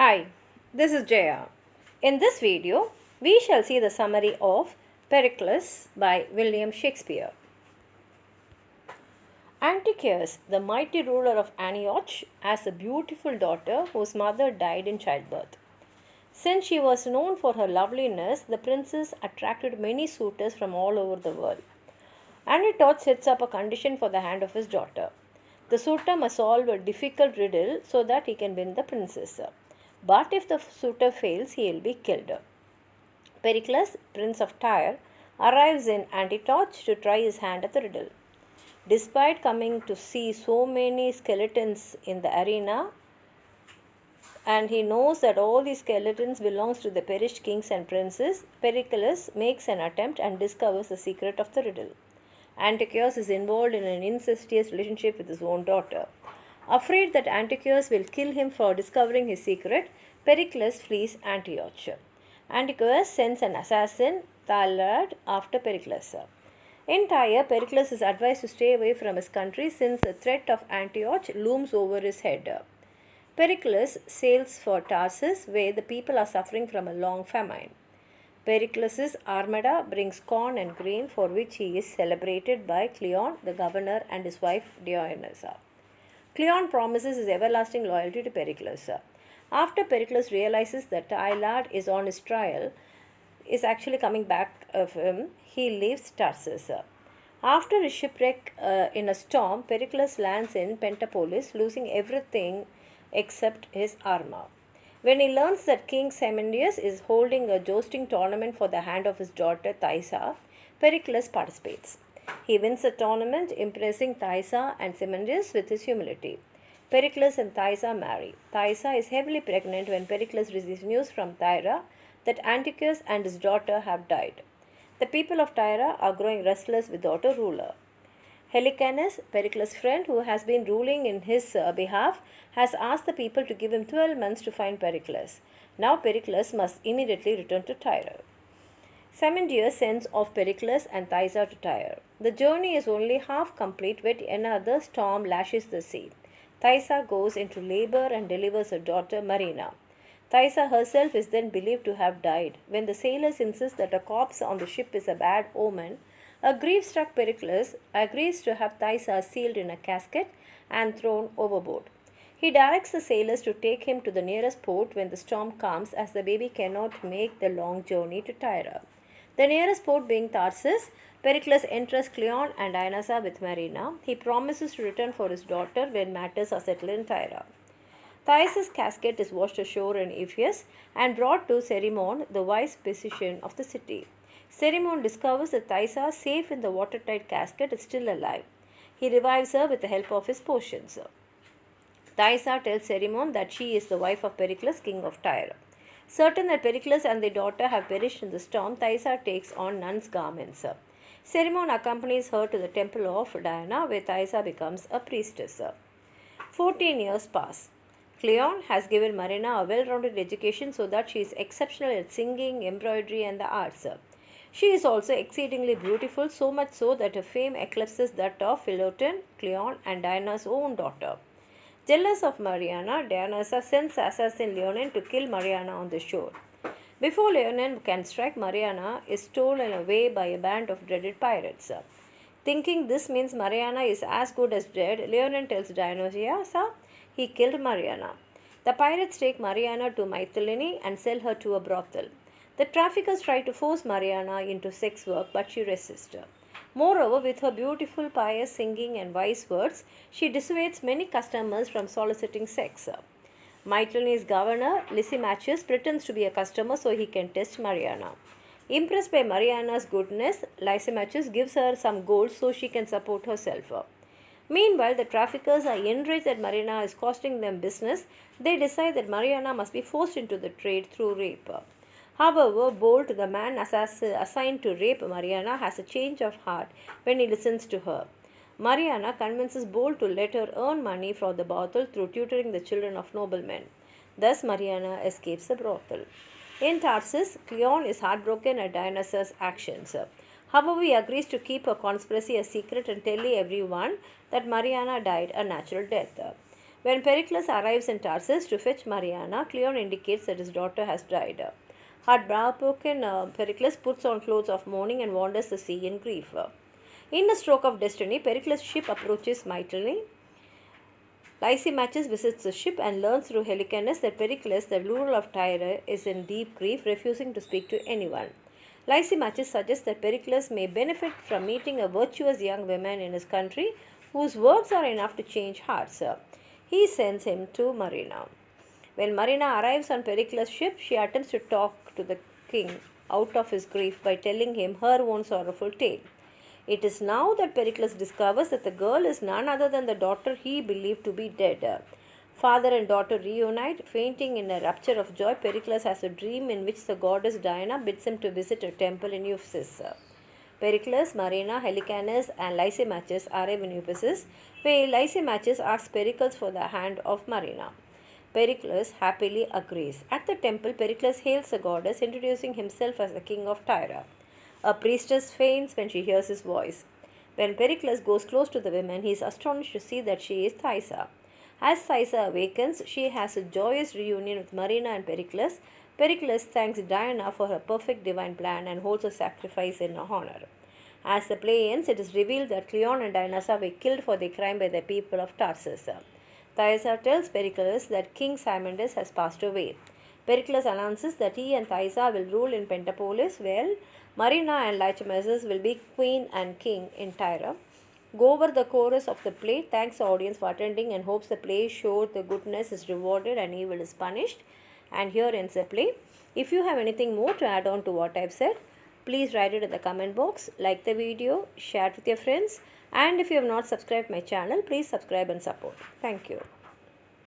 Hi, this is Jaya. In this video, we shall see the summary of Pericles by William Shakespeare. Antiochus, the mighty ruler of Antioch, has a beautiful daughter whose mother died in childbirth. Since she was known for her loveliness, the princess attracted many suitors from all over the world. Antioch sets up a condition for the hand of his daughter. The suitor must solve a difficult riddle so that he can win the princess. But if the suitor fails, he will be killed. Pericles, prince of Tyre, arrives in Antioch to try his hand at the riddle. Despite coming to see so many skeletons in the arena, and he knows that all these skeletons belongs to the perished kings and princes, Pericles makes an attempt and discovers the secret of the riddle. Antiochus is involved in an incestuous relationship with his own daughter. Afraid that Antiochus will kill him for discovering his secret, Pericles flees Antioch. Antiochus sends an assassin, Thalad, after Pericles. In Tyre, Pericles is advised to stay away from his country since the threat of Antioch looms over his head. Pericles sails for Tarsus, where the people are suffering from a long famine. Pericles' armada brings corn and grain, for which he is celebrated by Cleon, the governor, and his wife Dionysa. Cleon promises his everlasting loyalty to Pericles. After Pericles realizes that Thalad is on his trial, is actually coming back of him, he leaves Tarsus. After his shipwreck in a storm, Pericles lands in Pentapolis, losing everything except his armor. When he learns that King Semendrius is holding a jousting tournament for the hand of his daughter Thaisa, Pericles participates. He wins the tournament, impressing Thaisa and Semendrius with his humility. Pericles and Thaisa marry. Thaisa is heavily pregnant when Pericles receives news from Tyre that Antiochus and his daughter have died. The people of Tyre are growing restless without a ruler. Helicanus, Pericles' friend who has been ruling in his behalf, has asked the people to give him 12 months to find Pericles. Now Pericles must immediately return to Tyre. Semendrius sends off Pericles and Thaisa to Tyre. The journey is only half complete when another storm lashes the sea. Thaisa goes into labor and delivers her daughter Marina. Thaisa herself is then believed to have died. When the sailors insist that a corpse on the ship is a bad omen, a grief-struck Pericles agrees to have Thaisa sealed in a casket and thrown overboard. He directs the sailors to take him to the nearest port when the storm calms, as the baby cannot make the long journey to Tyre. The nearest port being Tarsus, Pericles entrusts Cleon and Dionysa with Marina. He promises to return for his daughter when matters are settled in Tyre. Thais' casket is washed ashore in Ephesus and brought to Cerimon, the vice physician of the city. Cerimon discovers that Thaisa, safe in the watertight casket, is still alive. He revives her with the help of his potions. Thaisa tells Cerimon that she is the wife of Pericles, king of Tyre. Certain that Pericles and their daughter have perished in the storm, Thaisa takes on nun's garments. Cerimon accompanies her to the temple of Diana, where Thaisa becomes a priestess. 14 years pass. Cleon has given Marina a well-rounded education so that she is exceptional at singing, embroidery, and the arts. She is also exceedingly beautiful, so much so that her fame eclipses that of Philoten, Cleon, and Diana's own daughter. Jealous of Mariana, Dionysa sends assassin Leonin to kill Mariana on the shore. Before Leonin can strike, Mariana is stolen away by a band of dreaded pirates. Thinking this means Mariana is as good as dead, Leonin tells Dionysa he killed Mariana. The pirates take Mariana to Mytilene and sell her to a brothel. The traffickers try to force Mariana into sex work, but she resists. Moreover, with her beautiful, pious singing and wise words, she dissuades many customers from soliciting sex. Mytilene's governor, Lysimachus, pretends to be a customer so he can test Mariana. Impressed by Mariana's goodness, Lysimachus gives her some gold so she can support herself. Meanwhile, the traffickers are enraged that Mariana is costing them business. They decide that Mariana must be forced into the trade through rape. However, Bolt, the man assigned to rape Mariana, has a change of heart when he listens to her. Mariana convinces Bolt to let her earn money for the brothel through tutoring the children of noblemen. Thus, Mariana escapes the brothel. In Tarsus, Cleon is heartbroken at Dionysa's actions. However, he agrees to keep her conspiracy a secret and tell everyone that Mariana died a natural death. When Pericles arrives in Tarsus to fetch Mariana, Cleon indicates that his daughter has died. Heartbroken, Pericles puts on clothes of mourning and wanders the sea in grief. In a stroke of destiny, Pericles' ship approaches Mytilene. Lysimachus visits the ship and learns through Helicanus that Pericles, the ruler of Tyre, is in deep grief, refusing to speak to anyone. Lysimachus suggests that Pericles may benefit from meeting a virtuous young woman in his country whose words are enough to change hearts. He sends him to Marina. When Marina arrives on Pericles' ship, she attempts to talk to the king out of his grief by telling him her own sorrowful tale. It is now that Pericles discovers that the girl is none other than the daughter he believed to be dead. Father and daughter reunite. Fainting in a rapture of joy, Pericles has a dream in which the goddess Diana bids him to visit a temple in Ephesus. Pericles, Marina, Helicanus, and Lysimachus arrive in Ephesus, where Lysimachus asks Pericles for the hand of Marina. Pericles happily agrees. At the temple, Pericles hails the goddess, introducing himself as the king of Tyre. A priestess faints when she hears his voice. When Pericles goes close to the woman, he is astonished to see that she is Thaisa. As Thaisa awakens, she has a joyous reunion with Marina and Pericles. Pericles thanks Diana for her perfect divine plan and holds a sacrifice in her honor. As the play ends, it is revealed that Cleon and Dionysa were killed for their crime by the people of Tarsus. Thaisa tells Pericles that King Simondus has passed away. Pericles announces that he and Thaisa will rule in Pentapolis, while Marina and Lysimachus will be queen and king in Tyre. Go over the chorus of the play, thanks the audience for attending, and hopes the play shows the goodness is rewarded and evil is punished. And here ends the play. If you have anything more to add on to what I've said, please write it in the comment box, like the video, share it with your friends, and if you have not subscribed my channel, please subscribe and support. Thank you.